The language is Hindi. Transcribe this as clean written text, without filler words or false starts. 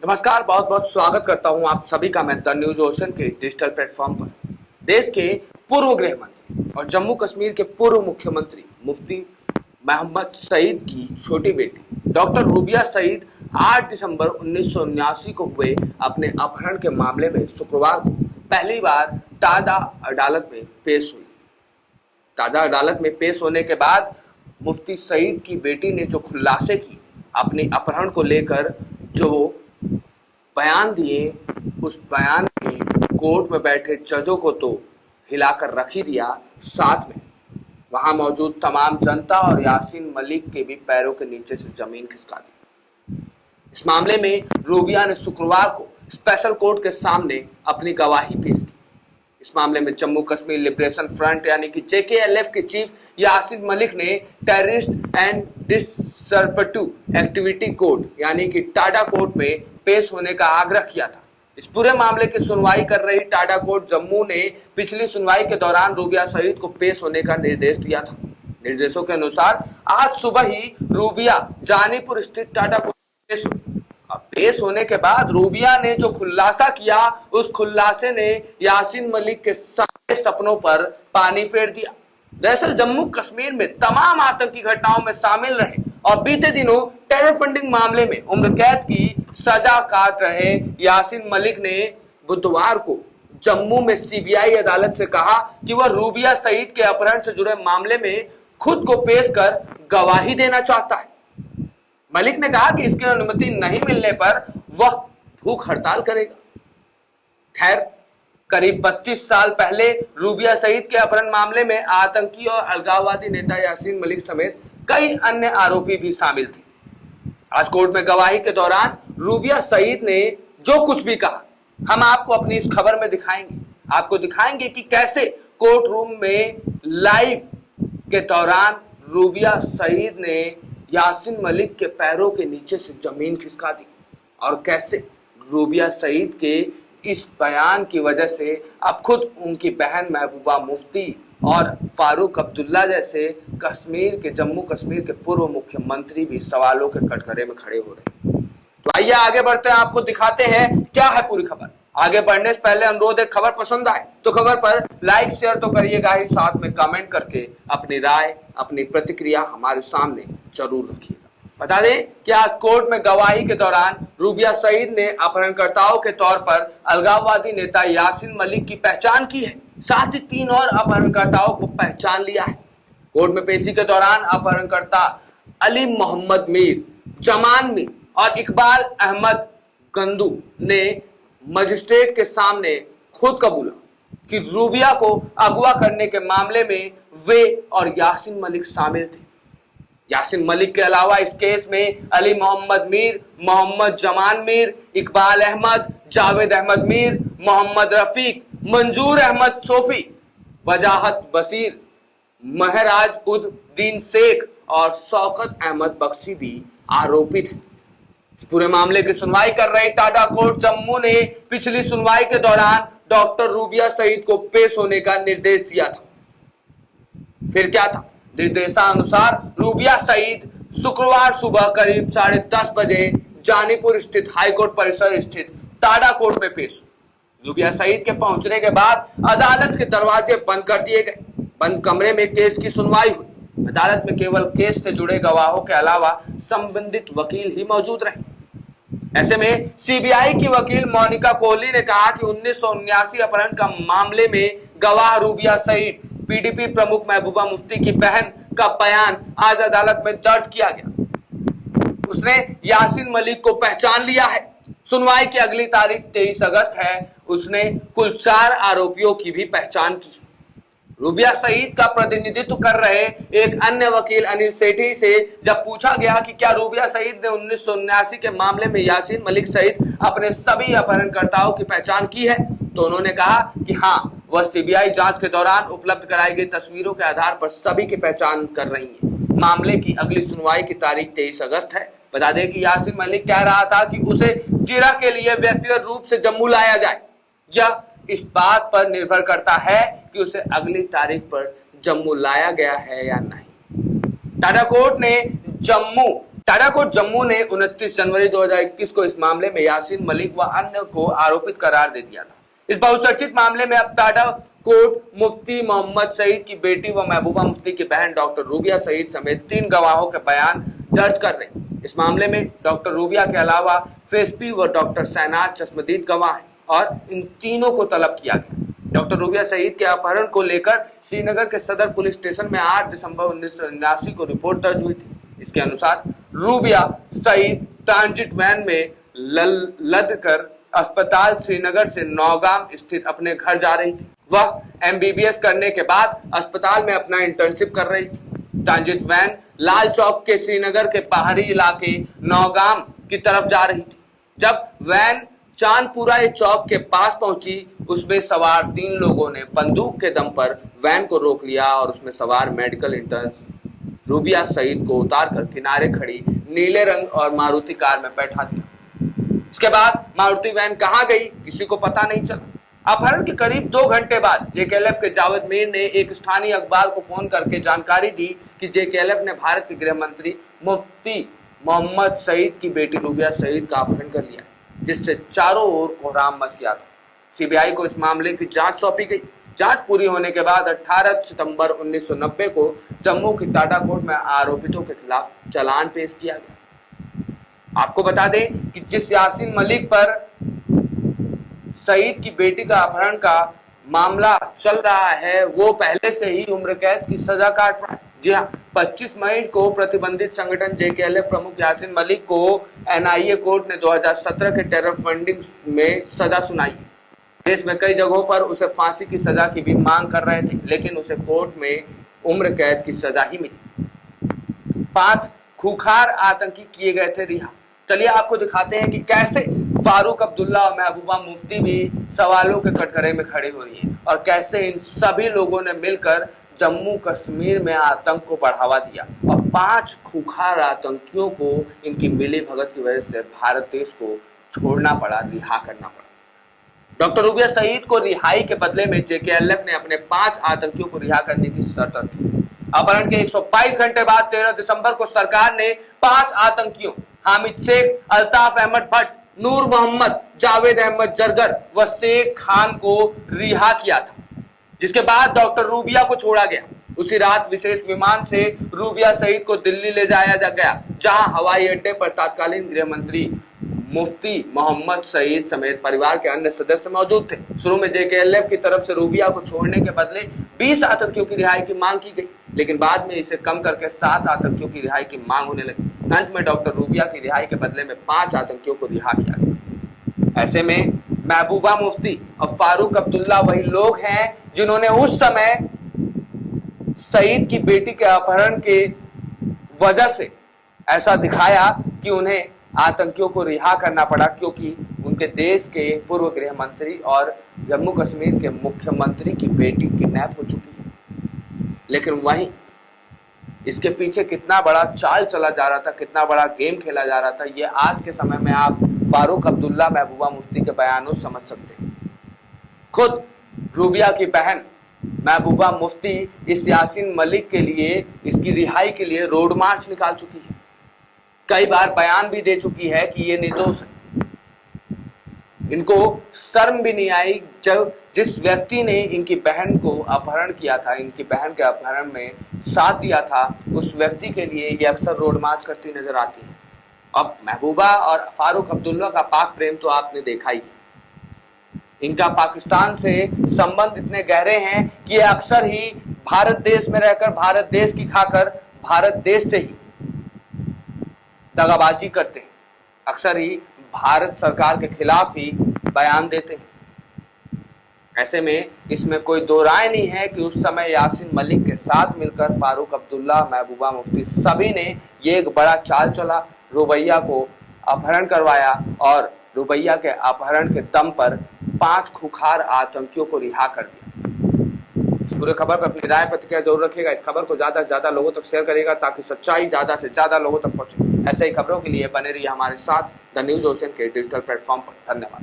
नमस्कार, बहुत बहुत स्वागत करता हूं आप सभी का मैं द न्यूज ओशन के डिजिटल प्लेटफॉर्म पर। देश के पूर्व गृह मंत्री और जम्मू कश्मीर के पूर्व मुख्यमंत्री मुफ्ती मोहम्मद सईद की छोटी बेटी डॉक्टर रूबिया सईद 8 दिसंबर 1979 को हुए अपने अपहरण के मामले में शुक्रवार को पहली बार टाडा अदालत में पेश हुई। टाडा अदालत में पेश होने के बाद मुफ्ती सईद की बेटी ने जो खुलासे किए, अपने अपहरण को लेकर जो बयान दिए, उस बयान ने कोर्ट में बैठे जजों को तो हिलाकर रख ही दिया, साथ में वहां मौजूद तमाम जनता और यासीन मलिक के भी पैरों के नीचे से जमीन खिसका दी। इस मामले में रूबिया ने शुक्रवार को स्पेशल कोर्ट के सामने अपनी गवाही पेश की। इस मामले में जम्मू कश्मीर लिबरेशन फ्रंट यानी कि JKLF के चीफ यासीन मलिक ने terrorist and disruptive activity court यानी कि टाडा कोर्ट में पेश होने का आग्रह किया था। इस पूरे मामले की सुनवाई कर रही टाडा कोर्ट जम्मू ने पिछली सुनवाई के दौरान रूबिया सईद को पेश होने का निर्देश दिया था। निर्देशों के अनुसार आज सुबह ही रूबिया जानीपुर स्थित टाडा कोर्ट में पेश हुई। पेश होने के बाद रूबिया ने जो खुलासा किया, उस खुलासे ने यासीन मलिक के सारे सपनों पर पानी फेर दिया। दरअसल जम्मू कश्मीर में तमाम आतंकी घटनाओं में शामिल रहे और बीते दिनों टेरर फंडिंग मामले में उम्र कैद की सजा काट रहे यासीन मलिक ने बुधवार को जम्मू में CBI अदालत से कहा कि वह रूबिया सईद के अपहरण से जुड़े मामले में खुद को पेश कर गवाही देना चाहता है। मलिक ने कहा कि इसकी अनुमति नहीं मिलने पर वह भूख हड़ताल करेगा। खैर, करीब 25 साल पहले रूबिया सईद के अपहरण मामले में आतंकी और अलगाववादी नेता यासीन मलिक समेत कई अन्य आरोपी भी शामिल थे। आज कोर्ट में गवाही के दौरान रूबिया सईद ने जो कुछ भी कहा, हम आपको अपनी इस खबर में दिखाएंगे। आपको दिखाएंगे कि कैसे कोर्ट रूम में लाइव के दौरान रूबिया सईद ने यासीन मलिक के पैरों के नीचे से जमीन खिसका दी और कैसे रूबिया सईद के इस बयान की वजह से अब खुद उनकी बहन महबूबा मुफ्ती और फारूक अब्दुल्ला जैसे जम्मू कश्मीर के पूर्व मुख्यमंत्री भी सवालों के कटघरे में खड़े हो रहे हैं। तो आइए आगे बढ़ते हैं, आपको दिखाते हैं क्या है पूरी खबर। आगे बढ़ने से पहले अनुरोध है, खबर पसंद आए तो खबर पर लाइक शेयर तो करिएगा ही, साथ में कमेंट करके अपनी राय अपनी प्रतिक्रिया हमारे सामने जरूर रखिएगा। बता दें कि आज कोर्ट में गवाही के दौरान रूबिया सईद ने अपहरणकर्ताओं के तौर पर अलगाववादी नेता यासीन मलिक की पहचान की है, साथ ही 3 और अपहरणकर्ताओं को पहचान लिया है। कोर्ट में पेशी के दौरान अपहरणकर्ता अली मोहम्मद मीर, जमान मीर और इकबाल अहमद गंदू ने मजिस्ट्रेट के सामने खुद कबूला कि रूबिया को अगवा करने के मामले में वे और यासीन मलिक शामिल थे। यासीन मलिक के अलावा इस केस में अली मोहम्मद मीर, मोहम्मद जमान मीर, इकबाल अहमद, जावेद अहमद मीर, मोहम्मद रफीक, मंजूर अहमद सोफी, वजाहत बसीर, महराज उद दीन शेख और शौकत अहमद बख्शी भी आरोपित हैं। इस पूरे मामले की सुनवाई कर रही टाडा कोर्ट जम्मू ने पिछली सुनवाई के दौरान डॉक्टर रूबिया सईद को पेश होने का निर्देश दिया था। फिर क्या था? निर्देशानुसार रूबिया सईद शुक्रवार सुबह करीब 10:30 बजे जानीपुर स्थित हाईकोर्ट परिसर स्थित टाडा कोर्ट में पेश। रूबिया सईद के पहुंचने के बाद अदालत के दरवाजे बंद कर दिए गए। बंद कमरे में केस की सुनवाई हुई। अदालत में केवल केस से जुड़े गवाहों के अलावा संबंधित वकील ही मौजूद रहे। ऐसे में CBI की वकील मोनिका कोहली ने कहा कि 1979 अपहरण का मामले में गवाह रूबिया सईद PDP प्रमुख महबूबा मुफ्ती की बहन का बयान आज अदालत में दर्ज किया गया। उसने यासीन मलिक को पहचान लिया है। सुनवाई की अगली तारीख 23 अगस्त है। उसने कुल 4 आरोपियों की भी पहचान की। रूबिया सईद का प्रतिनिधित्व कर रहे एक अन्य वकील अनिल सेठी से जब पूछा गया कि क्या रूबिया सईद ने 1979 के मामले में यासीन मलिक सहित अपने सभी अपहरणकर्ताओं की पहचान की है, तो उन्होंने कहा कि हाँ, वह CBI जांच के दौरान उपलब्ध कराई गई तस्वीरों के आधार पर सभी की पहचान कर रही है। मामले की अगली सुनवाई की तारीख 23 अगस्त है। बता दें कि यासीन मलिक कह रहा था कि उसे जिरा के लिए व्यक्तिगत रूप से जम्मू लाया जाए। यह इस बात पर निर्भर करता है कि उसे अगली तारीख पर जम्मू लाया गया है या नहीं। टाडा कोर्ट ने जम्मू टाडा कोर्ट जम्मू ने 29 जनवरी 2021 को इस मामले में यासीन मलिक व अन्य को आरोपित करार दे दिया था। इस बहुचर्चित मामले में अब टाडा कोर्ट मुफ्ती मोहम्मद सईद की बेटी व महबूबा मुफ्ती की बहन डॉक्टर रूबिया सईद समेत 3 गवाहों के बयान दर्ज कर रहे हैं। इस मामले में डॉक्टर रूबिया के अलावा फेसपी व डॉक्टर सैनाज चश्मदीद गवाह हैं और इन तीनों को तलब किया गया। डॉक्टर रूबिया सईद के अपहरण को लेकर श्रीनगर के सदर पुलिस स्टेशन में 8 दिसंबर 1979 को रिपोर्ट दर्ज हुई थी। इसके अनुसार रूबिया सईद ट्रांजिट वैन में लद कर अस्पताल श्रीनगर से नौगाम स्थित अपने घर जा रही थी। वह एमबीबीएस करने के बाद अस्पताल में अपना इंटर्नशिप कर रही थी। ट्रांजिट वैन लाल चौक के श्रीनगर के बाहरी इलाके नौगाम की तरफ जा रही थी। जब वैन चांदपुरा चौक के पास पहुंची, उसमें सवार 3 लोगों ने बंदूक के दम पर वैन को रोक लिया और उसमें सवार मेडिकल इंटर्न रूबिया सईद को उतारकर किनारे खड़ी नीले रंग और मारुति कार में बैठा दिया। इसके बाद मारुति वैन कहां गई किसी को पता नहीं चला। अपहरण के करीब 2 घंटे बाद जेकेएलएफ के जावेद मीर ने एक स्थानीय अखबार को फोन करके जानकारी दी कि जेकेएलएफ ने भारत के गृह मंत्री मुफ्ती मोहम्मद सईद की बेटी रूबिया सईद का अपहरण कर लिया, जिससे चारों ओर कोहराम मच गया था। सीबीआई को इस मामले की जांच सौंपी गई। जांच पूरी होने के बाद 18 सितंबर 1990 को जम्मू की टाडा कोर्ट में आरोपितों के खिलाफ चालान पेश किया गया। आपको बता दें कि जिस यासीन मलिक पर सईद की बेटी का अपहरण का मामला चल रहा है, वो पहले से ही उम्र कैद की सजा काट रहा है। जी हाँ, 25 मई को प्रतिबंधित संगठन जेकेएलएफ प्रमुख यासीन मलिक को एनआईए कोर्ट ने 2017 के टेरर फंडिंग में सजा सुनाई है। देश में कई जगहों पर उसे फांसी की सजा की भी मांग कर रहे थे, लेकिन उसे कोर्ट में उम्र कैद की सजा ही मिली। 5 खूंखार आतंकी किए गए थे रिहा। चलिए आपको दिखाते हैं कि कैसे फारूक अब्दुल्ला और महबूबा मुफ्ती भी सवालों के कटघरे में खड़े हो रही हैं और कैसे इन सभी लोगों ने मिलकर जम्मू कश्मीर में आतंक को बढ़ावा दिया और 5 खूंखार आतंकियों को इनकी मिली भगत की वजह से भारत देश को छोड़ना पड़ा, रिहा करना पड़ा। डॉक्टर रूबिया सईद को रिहाई के बदले में जेकेएलएफ ने अपने 5 आतंकियों को रिहा करने की शर्त रखी थी। अपहरण के 122 घंटे बाद 13 दिसंबर को सरकार ने 5 आतंकियों हामिद शेख, अल्ताफ अहमद भट्ट, नूर मोहम्मद, जावेद अहमद जरगर व शेख खान को रिहा किया था, जिसके बाद डॉक्टर रूबिया को छोड़ा गया। उसी रात विशेष विमान से रूबिया सईद को दिल्ली ले जाया गया, जहां हवाई अड्डे पर तत्कालीन गृह मंत्री मुफ्ती मोहम्मद सईद समेत परिवार के अन्य सदस्य मौजूद थे। शुरू में जेकेएलएफ की तरफ से रूबिया को छोड़ने के बदले 20 आतंकियों की रिहाई की मांग की गई, लेकिन बाद में इसे कम करके 7 आतंकियों की रिहाई की मांग होने लगी। अंत में डॉक्टर रूबिया की रिहाई के बदले में 5 आतंकियों को रिहा किया गया। ऐसे में महबूबा मुफ्ती और फारूक अब्दुल्ला वही लोग हैं जिन्होंने उस समय सईद की बेटी के अपहरण के वजह से ऐसा दिखाया कि उन्हें आतंकियों को रिहा करना पड़ा, क्योंकि उनके देश के पूर्व गृह मंत्री और जम्मू कश्मीर के मुख्यमंत्री की बेटी किडनैप हो चुकी है। लेकिन वहीं इसके पीछे कितना बड़ा चाल चला जा रहा था, कितना बड़ा गेम खेला जा रहा था, ये आज के समय में आप फारूक अब्दुल्ला, महबूबा मुफ्ती के बयानों से समझ सकते हैं। खुद रूबिया की बहन महबूबा मुफ्ती इस यासीन मलिक के लिए, इसकी रिहाई के लिए रोड मार्च निकाल चुकी है। कई बार बयान भी दे चुकी है कि ये निर्दोष है। इनको शर्म भी नहीं आई जब जिस व्यक्ति ने इनकी बहन को अपहरण किया था, इनकी बहन के अपहरण में साथ दिया था, उस व्यक्ति के लिए ये अक्सर रोड मार्च करती नजर आती है। अब महबूबा और फारूक अब्दुल्ला का पाक प्रेम तो आपने देखा ही है। इनका पाकिस्तान से संबंध इतने गहरे हैं कि ये अक्सर ही भारत देश में रहकर, भारत देश की खाकर, भारत देश से ही दगाबाजी करते हैं। अक्सर ही भारत सरकार के खिलाफ ही बयान देते हैं। ऐसे में इसमें कोई दो राय नहीं है कि उस समय यासीन मलिक के साथ मिलकर फारूक अब्दुल्ला, महबूबा मुफ्ती सभी ने ये एक बड़ा चाल चला, रुबैया को अपहरण करवाया और रुबैया के अपहरण के दम पर 5 खूंखार आतंकियों को रिहा कर दिया। इस पूरे खबर पर अपनी राय प्रतिक्रिया जरूर रखिएगा। इस खबर को ज्यादा से ज्यादा लोगों तक शेयर करिएगा ताकि सच्चाई ज्यादा से ज्यादा लोगों तक पहुंचे। ऐसे ही खबरों के लिए बने रहिए हमारे साथ द न्यूज़ ओशन के डिजिटल प्लेटफॉर्म पर। धन्यवाद।